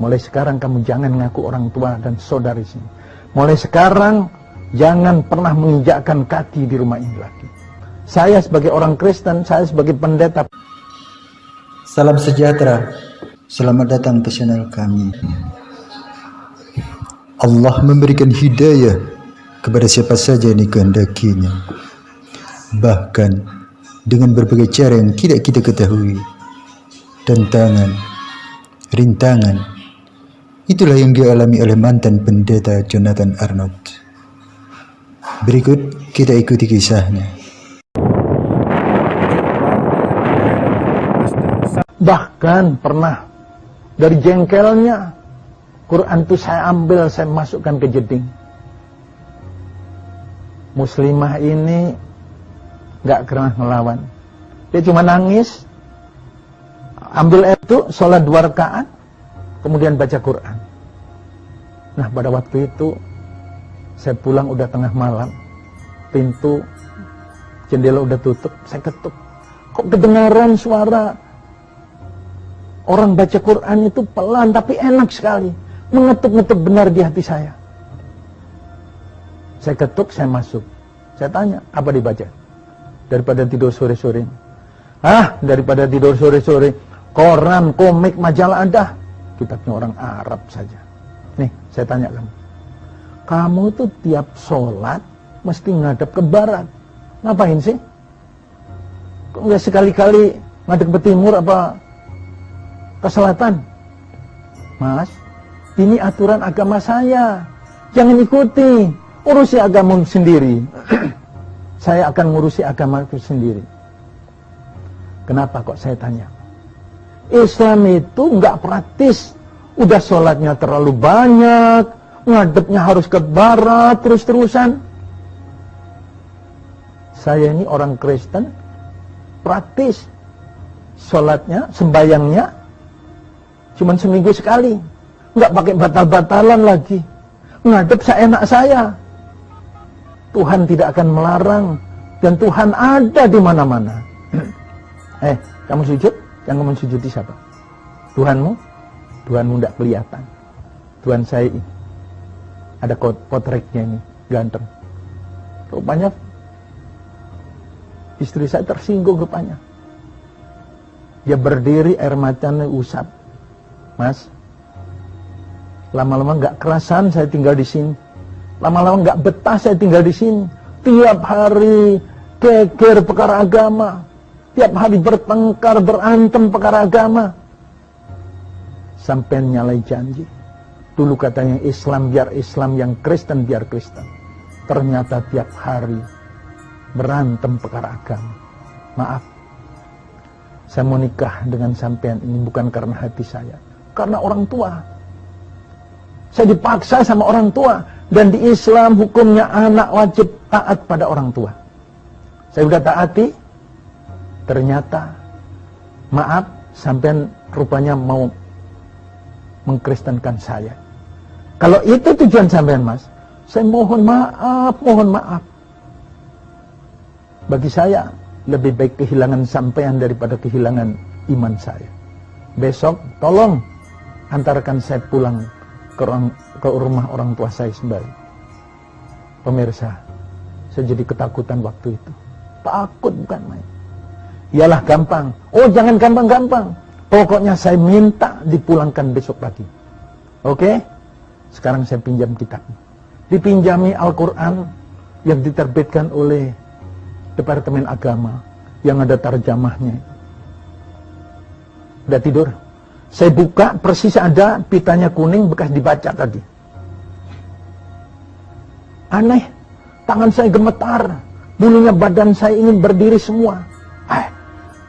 Mulai sekarang kamu jangan ngaku orang tua dan saudari sini. Mulai sekarang jangan pernah menginjakkan kaki di rumah ini lagi. Saya sebagai orang Kristen, saya sebagai pendeta. Salam sejahtera. Selamat datang ke channel kami. Allah memberikan hidayah kepada siapa saja yang dikehendakinya. Bahkan dengan berbagai cara yang tidak kita ketahui. Tantangan, rintangan, itulah yang dialami oleh mantan pendeta Jonathan Arnold. Berikut kita ikuti kisahnya. Bahkan pernah dari jengkelnya Quran itu saya ambil, saya masukkan ke jeding. Muslimah ini gak pernah ngelawan. Dia cuma nangis, ambil itu, sholat 2 rakaat, kemudian baca Quran. Nah, pada waktu itu saya pulang udah tengah malam, pintu jendela udah tutup, saya ketuk. Kok kedengaran suara orang baca Quran itu pelan tapi enak sekali, mengetuk-ngetuk benar di hati saya. Saya ketuk, saya masuk. Saya tanya, apa dibaca? Daripada tidur sore-sore. Daripada tidur sore-sore, koran, komik, majalah ada. Kitabnya orang Arab saja. Nih, saya tanya kamu tuh tiap sholat mesti ngadep ke barat. Ngapain sih? Kok nggak sekali-kali ngadep ke timur apa ke selatan? Mas, ini aturan agama saya. Jangan ikuti. Urusi agamamu sendiri. Saya akan ngurusi agamaku sendiri. Kenapa kok saya tanya? Islam itu nggak praktis. Udah sholatnya terlalu banyak, ngadepnya harus ke barat terus-terusan. Saya ini orang Kristen, praktis. Sholatnya, sembayangnya cuman seminggu sekali, nggak pakai batal-batalan lagi, ngadep seenak saya. Tuhan tidak akan melarang, dan Tuhan ada di mana-mana. Kamu sujud? Yang kamu sujudi siapa? Tuhanmu? Tuhanmu tidak kelihatan. Tuhan saya ini ada potreknya ini, ganteng. Rupanya istri saya tersinggung rupanya. Dia berdiri, air matanya usap. Mas, lama-lama nggak kerasan saya tinggal di sini. Lama-lama nggak betah saya tinggal di sini. Tiap hari geger perkara agama. Tiap hari bertengkar, berantem perkara agama. Sampai nyalai janji. Dulu katanya Islam biar Islam, yang Kristen biar Kristen. Ternyata tiap hari berantem perkara agama. Maaf, saya mau nikah dengan sampean ini bukan karena hati saya, karena orang tua. Saya dipaksa sama orang tua. Dan di Islam hukumnya anak wajib taat pada orang tua. Saya udah taati. Ternyata, maaf, sampean rupanya mau mengkristenkan saya. Kalau itu tujuan sampean, Mas, saya mohon maaf, mohon maaf. Bagi saya, lebih baik kehilangan sampean daripada kehilangan iman saya. Besok, tolong antarkan saya pulang ke rumah orang tua saya sembari. Pemirsa, saya jadi ketakutan waktu itu. Takut bukan main. Iyalah gampang. Oh, jangan gampang-gampang. Pokoknya saya minta dipulangkan besok pagi. Oke? Sekarang saya pinjam kitab. Dipinjami Al-Quran yang diterbitkan oleh Departemen Agama yang ada tarjamahnya. Udah tidur? Saya buka, persis ada pitanya kuning bekas dibaca tadi. Aneh, tangan saya gemetar, bulunya badan saya ingin berdiri semua.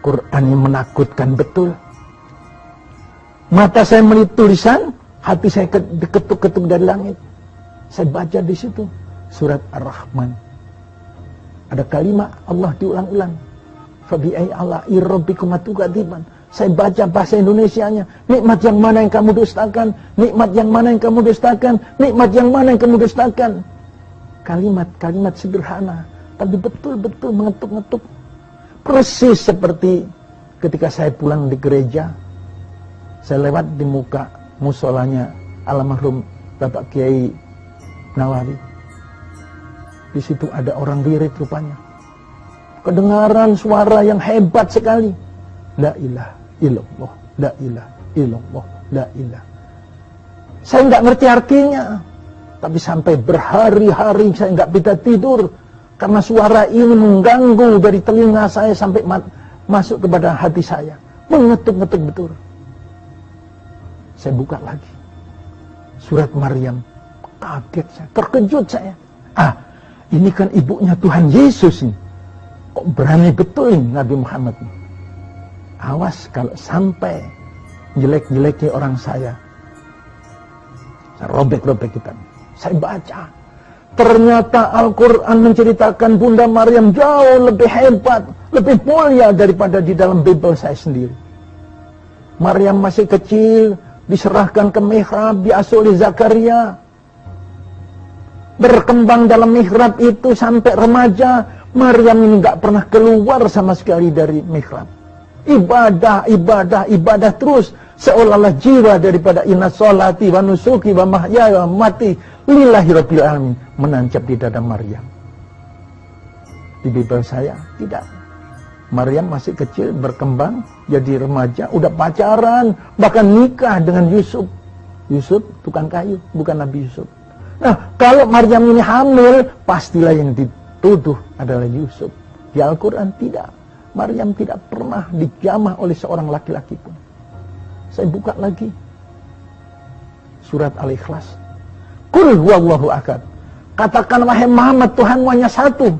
Quran yang menakutkan betul. Mata saya melihat tulisan, hati saya diketuk-ketuk dari langit. Saya baca di situ surat Ar-Rahman. Ada kalimat Allah diulang-ulang. Fabi'ai ala irrabbikum atukadziban. Saya baca bahasa Indonesianya. Nikmat yang mana yang kamu dustakan? Nikmat yang mana yang kamu dustakan? Nikmat yang mana yang kamu dustakan? Kalimat-kalimat sederhana, tapi betul-betul mengetuk-ngetuk. Persis seperti ketika saya pulang di gereja, saya lewat di muka musolanya almarhum Bapak Kiai Nawawi. Di situ ada orang wirid rupanya. Kedengaran suara yang hebat sekali. La ilaha illallah, la ilaha illallah, la ilaha. Saya nggak ngerti artinya, tapi sampai berhari-hari saya nggak bisa tidur karena suara ini mengganggu dari telinga saya sampai masuk kepada hati saya, mengetuk-ngetuk betul. Saya buka lagi surat Maryam, kaget saya, terkejut saya. Ini kan ibunya Tuhan Yesus ini. Kok berani betul ini Nabi Muhammad ini. Awas kalau sampai jelek-jeleknya orang saya robek-robek kitab. Saya baca, ternyata Al-Quran menceritakan Bunda Maryam jauh lebih hebat, lebih mulia daripada di dalam Bible saya sendiri. Maryam masih kecil, diserahkan ke mihrab, diasuh oleh Zakaria. Berkembang dalam mihrab itu sampai remaja, Maryam ini nggak pernah keluar sama sekali dari mihrab. Ibadah terus, seolah-olah jiwa daripada inna sholati wa nusuki wa mahyaya wa mati lillahi rabbil alamin menancap di dada Maryam. Di Bible saya tidak. Maryam masih kecil, berkembang, jadi remaja, udah pacaran, bahkan nikah dengan Yusuf. Yusuf tukang kayu, bukan Nabi Yusuf. Nah, kalau Maryam ini hamil, pastilah yang dituduh adalah Yusuf. Di Al-Quran tidak. Maryam tidak pernah dijamah oleh seorang laki-laki pun. Saya buka lagi surat Al-Ikhlas. Qul huwallahu ahad. Katakan wahai Muhammad, Tuhanmu hanya satu.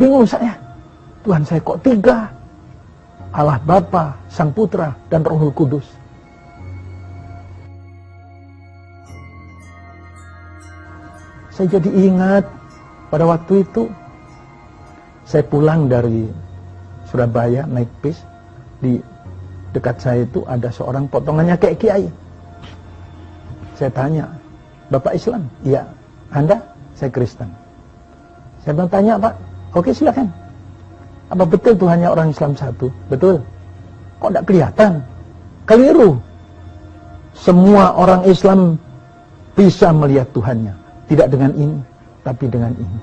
Bingung saya. Tuhan saya kok tiga? Allah Bapa, Sang Putra, dan Rohul Kudus. Saya jadi ingat pada waktu itu saya pulang dari Surabaya naik bis, di dekat saya itu ada seorang potongannya kayak kiai. Saya tanya, Bapak Islam? Iya. Anda? Saya Kristen. Saya bertanya, Pak, oke silakan. Apa betul Tuhannya orang Islam satu? Betul. Kok tidak kelihatan? Keliru. Semua orang Islam bisa melihat Tuhannya. Tidak dengan ini, tapi dengan ini.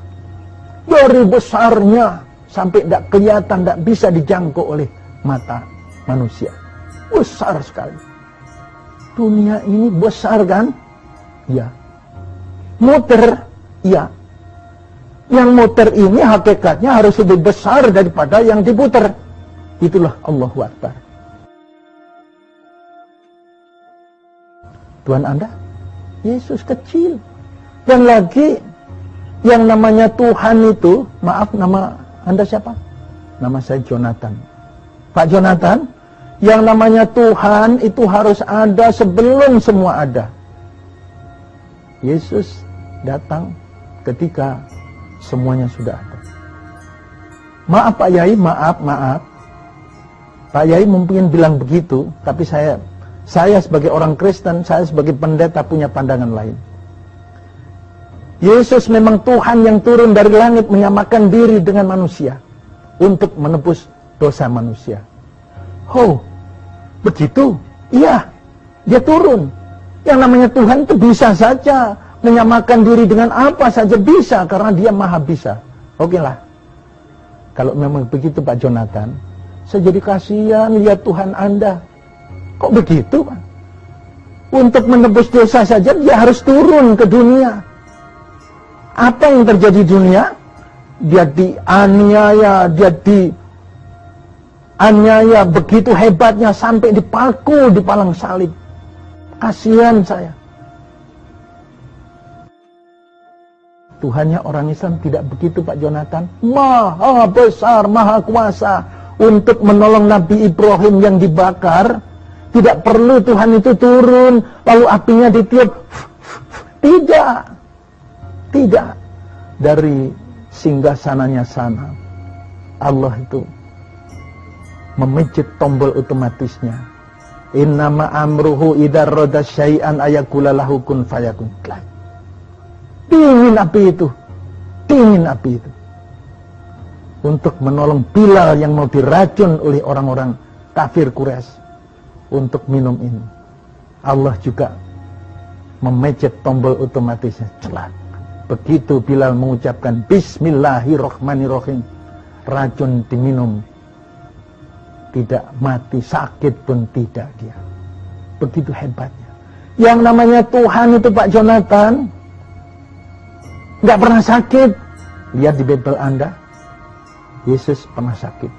Dari besarnya sampai tidak kelihatan, tidak bisa dijangkau oleh mata manusia. Besar sekali. Dunia ini besar kan? Ya. Muter? Ya. Yang muter ini hakikatnya harus lebih besar daripada yang diputer. Itulah Allahu Akbar. Tuhan Anda? Yesus kecil. Dan lagi yang namanya Tuhan itu, maaf, nama Anda siapa? Nama saya Jonathan. Pak Jonathan, yang namanya Tuhan itu harus ada sebelum semua ada. Yesus datang ketika semuanya sudah ada. Maaf Pak Yai, maaf. Pak Yai mungkin bilang begitu, tapi saya sebagai orang Kristen, saya sebagai pendeta punya pandangan lain. Yesus memang Tuhan yang turun dari langit menyamakan diri dengan manusia untuk menebus dosa manusia. Oh, begitu? Iya, dia turun. Yang namanya Tuhan itu bisa saja menyamakan diri dengan apa saja bisa, karena dia maha bisa. Oke lah. Kalau memang begitu Pak Jonathan, saya jadi kasihan lihat Tuhan Anda. Kok begitu Pak? Untuk menebus dosa saja dia harus turun ke dunia. Apa yang terjadi di dunia? Dia dianiaya, begitu hebatnya sampai dipaku di palang salib. Kasihan saya. Tuhannya orang Islam tidak begitu Pak Jonathan. Maha besar, maha kuasa untuk menolong Nabi Ibrahim yang dibakar. Tidak perlu Tuhan itu turun lalu apinya ditiup. Tidak. Dari singgasananya sana, Allah itu memijit tombol otomatisnya. Innama amruhu idza rada syai'an ayaqula lahu kun fayakun. Dingin api itu. Untuk menolong Bilal yang mau diracun oleh orang-orang kafir Quraisy untuk minum ini. Allah juga memencet tombol otomatisnya, celak. Begitu Bilal mengucapkan Bismillahirrahmanirrahim, racun diminum, tidak mati, sakit pun tidak dia. Begitu hebatnya. Yang namanya Tuhan itu Pak Jonathan nggak pernah sakit. Lihat di Bible Anda, Yesus pernah sakit.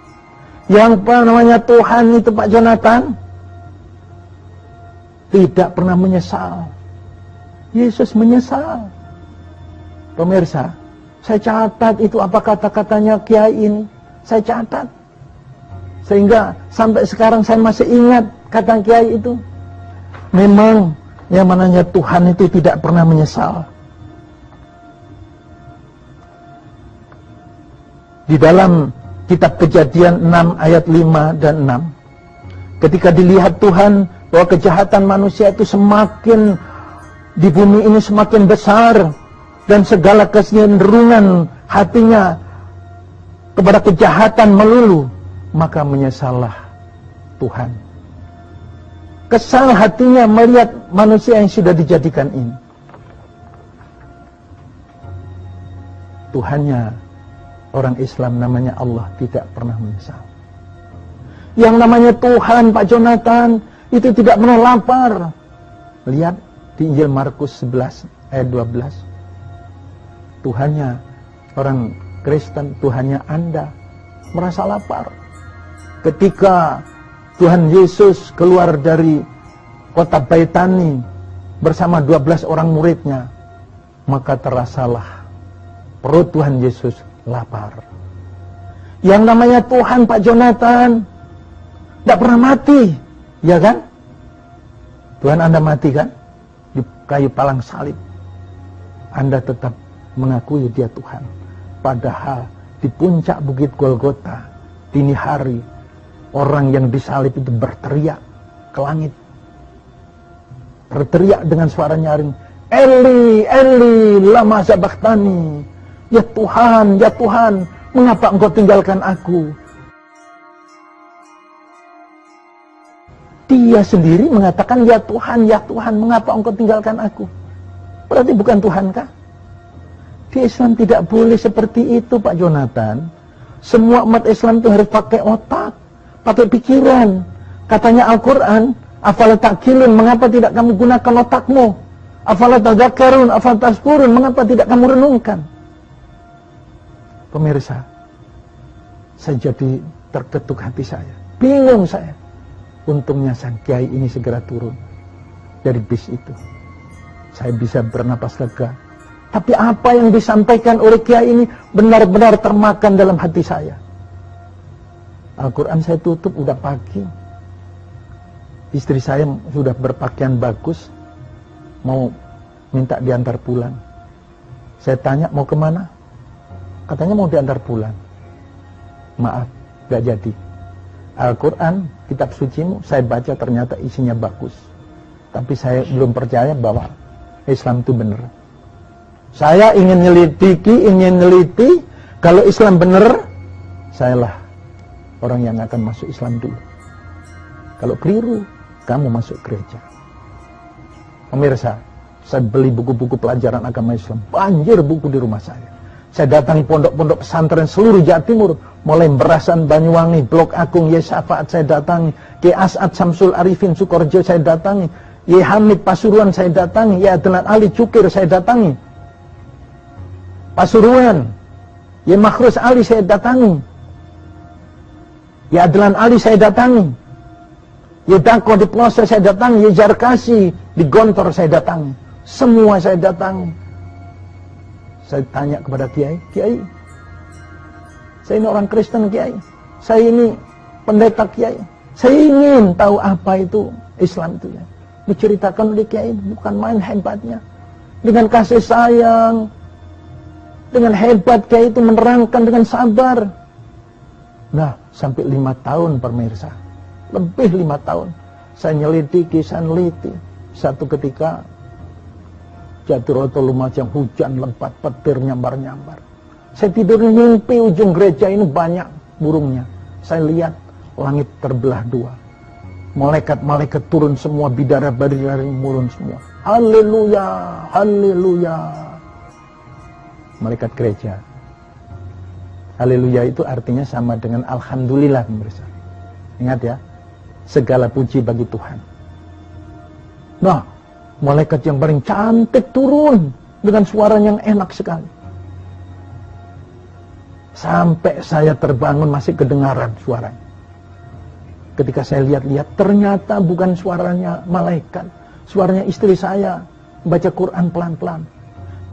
Yang namanya Tuhan itu Pak Jonathan tidak pernah menyesal. Yesus menyesal. Pemirsa, saya catat itu apa kata-katanya Kiai ini. Saya catat. Sehingga sampai sekarang saya masih ingat kata Kiai itu. Memang yang namanya Tuhan itu tidak pernah menyesal. Di dalam kitab Kejadian 6 ayat 5 dan 6, ketika dilihat Tuhan bahwa kejahatan manusia itu semakin di bumi ini semakin besar, dan segala kecenderungan hatinya kepada kejahatan melulu, maka menyesallah Tuhan. Kesal hatinya melihat manusia yang sudah dijadikan ini. Tuhannya orang Islam namanya Allah tidak pernah menyesal. Yang namanya Tuhan Pak Jonathan itu tidak pernah lapar. Lihat di Injil Markus 11 ayat 12. Tuhannya orang Kristen, Tuhannya Anda merasa lapar. Ketika Tuhan Yesus keluar dari kota Baitani bersama 12 orang muridnya, maka terasalah perut Tuhan Yesus lapar. Yang namanya Tuhan Pak Jonathan tidak pernah mati, ya kan? Tuhan Anda mati kan? Di kayu palang salib. Anda tetap mengakui dia Tuhan. Padahal di puncak bukit Golgota, dini hari, orang yang disalib itu berteriak ke langit. Berteriak dengan suara nyaring, Eli, Eli, lama sabachthani. Ya Tuhan, mengapa engkau tinggalkan aku? Dia sendiri mengatakan, ya Tuhan, mengapa engkau tinggalkan aku? Berarti bukan Tuhan kah? Di Islam tidak boleh seperti itu Pak Jonathan. Semua umat Islam itu harus pakai otak, pakai pikiran. Katanya Al-Quran, afala ta'qilun, mengapa tidak kamu gunakan otakmu? Afala tadhakkarun, afala tazkurun, mengapa tidak kamu renungkan? Pemirsa, saya jadi terketuk hati saya. Bingung saya. Untungnya sang Kiai ini segera turun dari bis itu. Saya bisa bernapas lega. Tapi apa yang disampaikan oleh Kiai ini benar-benar termakan dalam hati saya. Al-Quran saya tutup, udah pagi. Istri saya sudah berpakaian bagus, mau minta diantar pulang. Saya tanya, mau kemana? Katanya mau diantar pulang. Maaf, gak jadi. Al-Quran, kitab sucimu, saya baca ternyata isinya bagus. Tapi saya belum percaya bahwa Islam itu benar. Saya ingin neliti, kalau Islam benar, sayalah orang yang akan masuk Islam dulu. Kalau keliru, kamu masuk gereja. Pemirsa, saya beli buku-buku pelajaran agama Islam, banjir buku di rumah saya. Saya datangi pondok-pondok pesantren seluruh Jawa Timur, mulai Berasan, Banyuwangi, Blok Agung, Yesafaat saya datangi, Ki As'ad Samsul Arifin Sukorjo saya datangi, Ye Hamid Pasuruan saya datangi, Ye Adnan Ali Cukir saya datangi, Pasuruan, Ye Makhrus Ali saya datangi, Ye Adnan Ali saya datangi, Ye Dako di Pelosok saya datangi, Ye Jarkasi di Gontor saya datangi, semua saya datangi. Saya tanya kepada Kiai, Kiai, saya ini orang Kristen Kiai, saya ini pendeta Kiai, saya ingin tahu apa itu Islam itu ya. Diceritakan oleh Kiai, bukan main hebatnya. Dengan kasih sayang, dengan hebat Kiai itu menerangkan dengan sabar. Nah, sampai 5 tahun pemirsa, lebih 5 tahun, saya nyelidiki, saya neliti. Satu ketika, Jaturoto Lumajang, hujan lebat, petir nyambar-nyambar. Saya tidur mimpi ujung gereja ini banyak burungnya. Saya lihat langit terbelah 2. Malaikat-malaikat turun semua, bidadari-bidadari turun semua. Haleluya, haleluya. Malaikat gereja. Haleluya itu artinya sama dengan alhamdulillah, pemirsa. Ingat ya, segala puji bagi Tuhan. Nah, malaikat yang paling cantik turun dengan suara yang enak sekali. Sampai saya terbangun masih kedengaran suaranya. Ketika saya lihat-lihat, ternyata bukan suaranya malaikat. Suaranya istri saya, baca Quran pelan-pelan.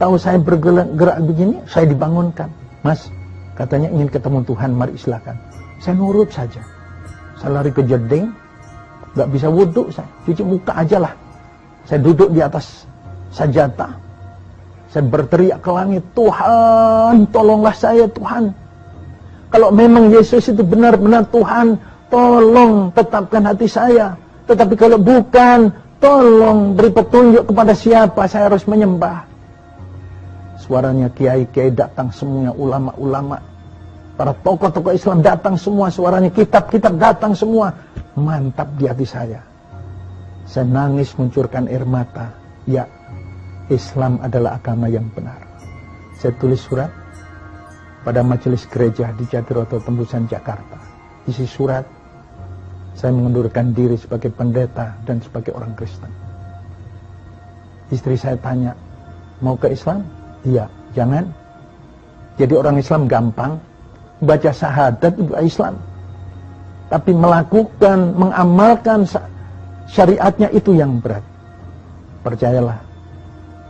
Tahu saya bergerak begini, saya dibangunkan. Mas, katanya ingin ketemu Tuhan, mari silakan. Saya nurut saja. Saya lari ke jeding, gak bisa wudhu saya, cuci muka aja lah. Saya duduk di atas sajadah. Saya berteriak ke langit, Tuhan, tolonglah saya Tuhan. Kalau memang Yesus itu benar-benar Tuhan, tolong tetapkan hati saya. Tetapi kalau bukan, tolong beri petunjuk kepada siapa saya harus menyembah. Suaranya kiai-kiai datang semuanya, ulama-ulama, para tokoh-tokoh Islam datang semua, suaranya kitab-kitab datang semua. Mantap di hati saya. Saya nangis mencurahkan air mata. Ya, Islam adalah agama yang benar. Saya tulis surat pada majelis gereja di Jatiroto Tembusan Jakarta. Isi surat, saya mengundurkan diri sebagai pendeta dan sebagai orang Kristen. Istri saya tanya, mau ke Islam? Iya, jangan. Jadi orang Islam gampang, baca syahadat itu Islam. Tapi melakukan, mengamalkan syariatnya itu yang berat. Percayalah,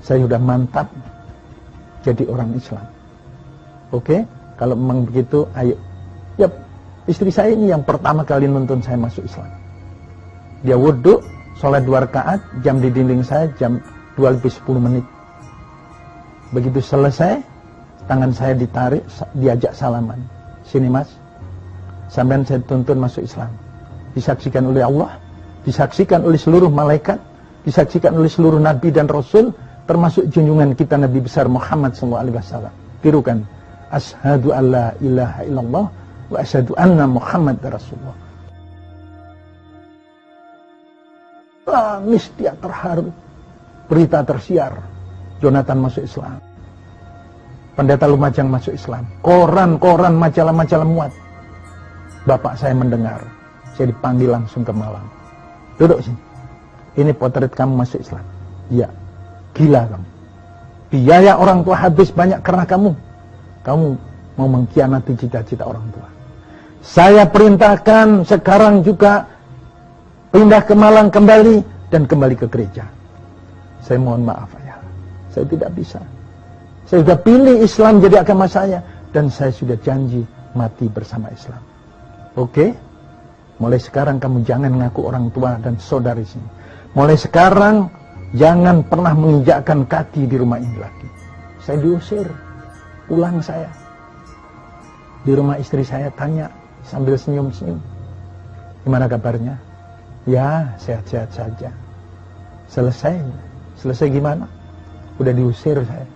saya sudah mantap jadi orang Islam. Oke? Kalau memang begitu, ayo. Yap, istri saya ini yang pertama kali nuntun saya masuk Islam. Dia wudhu, sholat 2 rakaat, jam di dinding saya jam 2:10. Begitu selesai, tangan saya ditarik, diajak salaman. Sini mas, sampean saya tuntun masuk Islam. Disaksikan oleh Allah, disaksikan oleh seluruh malaikat, disaksikan oleh seluruh nabi dan rasul, termasuk junjungan kita Nabi besar Muhammad SAW. Tirukan, asyhadu alla ilaha illallah wa asyhadu anna Muhammad Rasulullah. Nangis dia terharu. Berita tersiar, Jonathan masuk Islam, Pendeta Lumajang masuk Islam, koran-koran, majalah-majalah muat. Bapak saya mendengar, saya dipanggil langsung ke Malang. Duduk sini, ini potret kamu masuk Islam. Iya. Gila kamu. Biaya orang tua habis banyak karena kamu. Kamu mau mengkhianati cita-cita orang tua. Saya perintahkan sekarang juga pindah ke Malang kembali dan kembali ke gereja. Saya mohon maaf ayah. Saya tidak bisa. Saya sudah pilih Islam jadi agama saya dan saya sudah janji mati bersama Islam. Oke? Mulai sekarang kamu jangan ngaku orang tua dan saudari sini. Mulai sekarang jangan pernah menginjakkan kaki di rumah ini lagi. Saya diusir, pulang saya. Di rumah istri saya tanya sambil senyum-senyum, gimana kabarnya? Ya, sehat-sehat saja. Selesai gimana? Udah diusir saya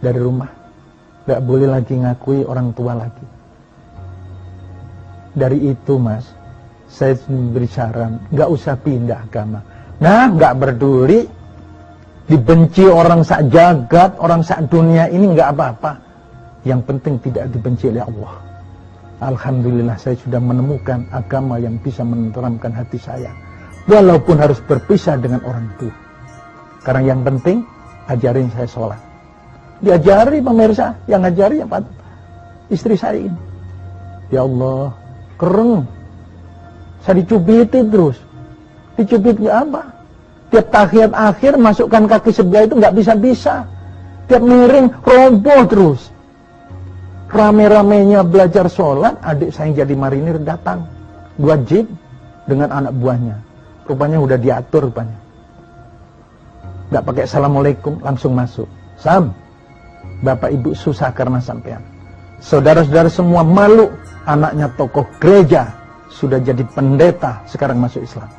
dari rumah. Gak boleh lagi ngakui orang tua lagi. Dari itu mas, saya beri saran, gak usah pindah agama. Nah, gak peduli dibenci orang sak jagat, orang sak dunia ini nggak apa-apa. Yang penting tidak dibenci oleh Allah. Alhamdulillah saya sudah menemukan agama yang bisa menenteramkan hati saya. Walaupun harus berpisah dengan orang tua. Karena yang penting, ajarin saya sholat. Diajari pemirsa, yang ngajari apa? Istri saya ini. Ya Allah, keren. Saya dicubiti terus. Dicubitnya apa? Tiap tahiyat akhir masukkan kaki sebelah itu nggak bisa-bisa. Tiap miring roboh terus. Rame-ramenya belajar sholat, adik saya yang jadi marinir datang. 2 jeep dengan anak buahnya. Rupanya udah diatur rupanya. Nggak pakai assalamualaikum, langsung masuk. Sam, bapak ibu susah karena sampean. Saudara-saudara semua malu, anaknya tokoh gereja sudah jadi pendeta, sekarang masuk Islam.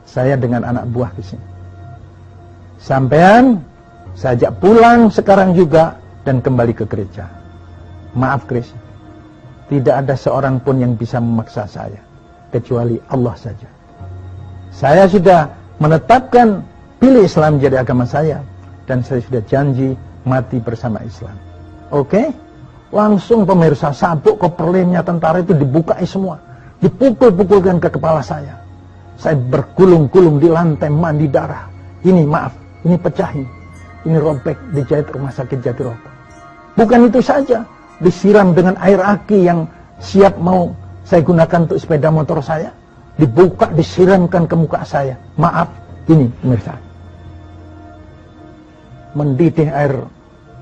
Saya dengan anak buah di sini. Sampean saya ajak pulang sekarang juga dan kembali ke gereja. Maaf Chris, tidak ada seorang pun yang bisa memaksa saya kecuali Allah saja. Saya sudah menetapkan pilih Islam jadi agama saya, dan saya sudah janji mati bersama Islam. Oke? Langsung pemirsa, sabuk koperlinnya tentara itu dibukai semua, dipukul-pukulkan ke kepala saya. Saya bergulung-gulung di lantai mandi darah. Ini maaf, ini pecahin, ini robek, dijahit rumah sakit Jatiroto. Bukan itu saja, disiram dengan air aki yang siap mau saya gunakan untuk sepeda motor saya, dibuka, disiramkan ke muka saya. Maaf, ini pemirsa, mendidih air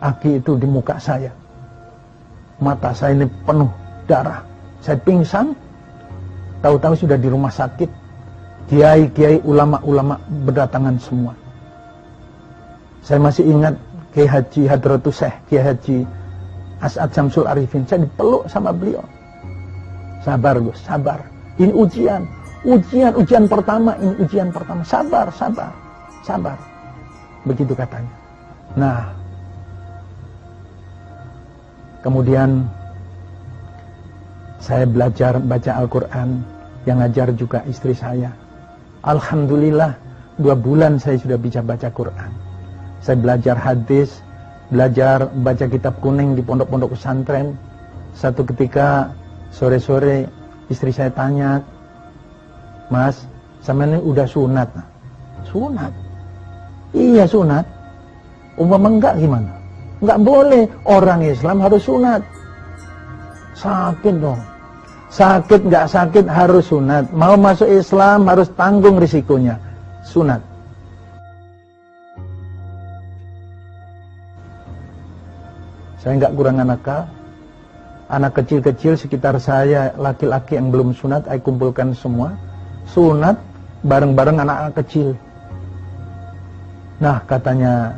aki itu di muka saya. Mata saya ini penuh darah. Saya pingsan, tahu-tahu sudah di rumah sakit. Kiai-kiai, ulama-ulama berdatangan semua. Saya masih ingat Kiai Haji Hadratus Syekh, Kiai Haji As'ad Syamsul Arifin. Saya dipeluk sama beliau. Sabar Gus, sabar. Ini ujian. Ujian pertama, ini ujian pertama. Sabar, sabar, sabar. Begitu katanya. Nah, kemudian saya belajar baca Al-Quran, yang ngajar juga istri saya. Alhamdulillah, 2 bulan saya sudah bisa baca Quran. Saya belajar hadis, belajar baca kitab kuning di pondok-pondok pesantren. Satu ketika sore-sore istri saya tanya, Mas, sama ini udah sunat? Sunat? Iya sunat. Umpama enggak gimana? Enggak boleh, orang Islam harus sunat. Sakit dong. Sakit nggak sakit harus sunat. Mau masuk Islam harus tanggung risikonya. Sunat. Saya nggak kurang akal. Anak kecil-kecil sekitar saya, laki-laki yang belum sunat, saya kumpulkan semua. Sunat bareng-bareng anak-anak kecil. Nah, katanya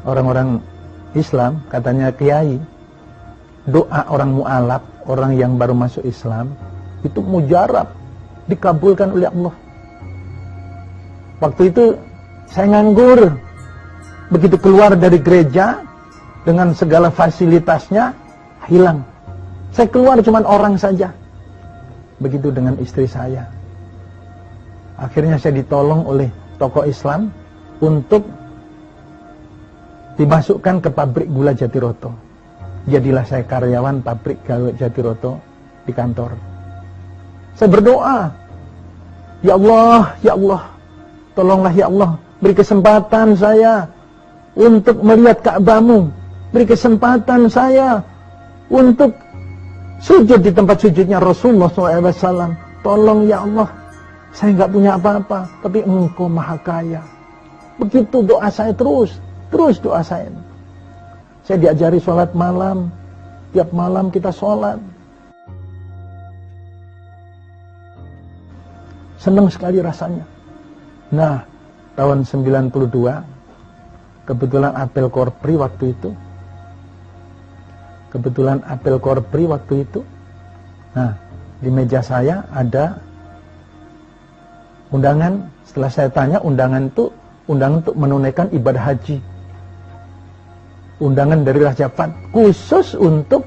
orang-orang Islam, katanya kiai, doa orang mu'alaf, orang yang baru masuk Islam, itu mujarab, dikabulkan oleh Allah. Waktu itu saya nganggur. Begitu keluar dari gereja dengan segala fasilitasnya, hilang. Saya keluar cuma orang saja. Begitu dengan istri saya. Akhirnya saya ditolong oleh tokoh Islam untuk dimasukkan ke pabrik gula Jatiroto. Jadilah saya karyawan pabrik gula Jatiroto di kantor. Saya berdoa, ya Allah, tolonglah ya Allah, beri kesempatan saya untuk melihat Ka'bahmu, beri kesempatan saya untuk sujud di tempat sujudnya Rasulullah SAW. Tolong ya Allah, saya nggak punya apa-apa, tapi Engkau Maha Kaya. Begitu doa saya terus doa saya. Saya diajari sholat malam, tiap malam kita sholat. Senang sekali rasanya. Nah, tahun 92, kebetulan apel Korpri waktu itu. Nah, di meja saya ada undangan. Setelah saya tanya, undangan untuk menunaikan ibadah haji. Undangan dari Raja Fat khusus untuk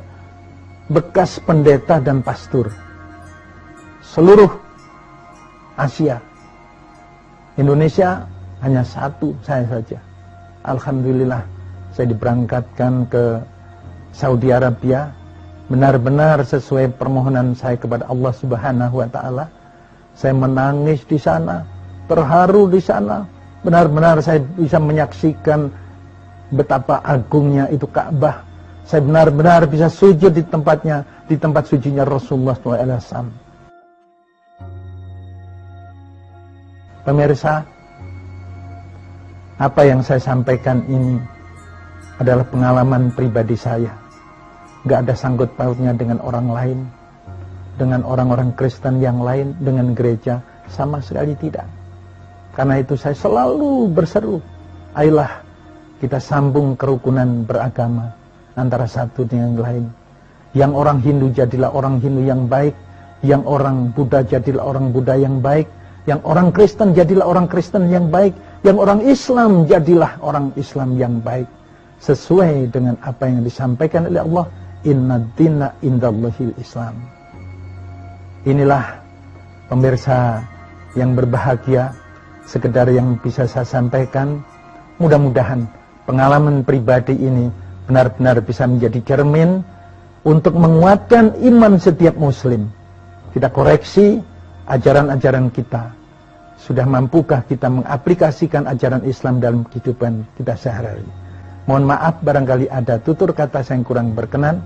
bekas pendeta dan pastor seluruh Asia. Indonesia hanya satu, saya saja. Alhamdulillah saya diberangkatkan ke Saudi Arabia, benar-benar sesuai permohonan saya kepada Allah Subhanahu wa taala. Saya menangis di sana, terharu di sana. Benar-benar saya bisa menyaksikan betapa agungnya itu Ka'bah. Saya benar-benar bisa sujud di tempatnya, di tempat sucinya Rasulullah SAW. Pemirsa, apa yang saya sampaikan ini adalah pengalaman pribadi saya. Gak ada sangkut pautnya dengan orang lain, dengan orang-orang Kristen yang lain, dengan gereja, sama sekali tidak. Karena itu saya selalu berseru, ayolah kita sambung kerukunan beragama antara satu dengan yang lain. Yang orang Hindu jadilah orang Hindu yang baik, yang orang Buddha jadilah orang Buddha yang baik, yang orang Kristen jadilah orang Kristen yang baik, yang orang Islam jadilah orang Islam yang baik. Sesuai dengan apa yang disampaikan oleh Allah, inna dina indallahil Islam. Inilah pemirsa yang berbahagia, sekedar yang bisa saya sampaikan, mudah-mudahan pengalaman pribadi ini benar-benar bisa menjadi cermin untuk menguatkan iman setiap muslim. Kita koreksi ajaran-ajaran kita. Sudah mampukah kita mengaplikasikan ajaran Islam dalam kehidupan kita sehari-hari? Mohon maaf barangkali ada tutur kata saya yang kurang berkenan.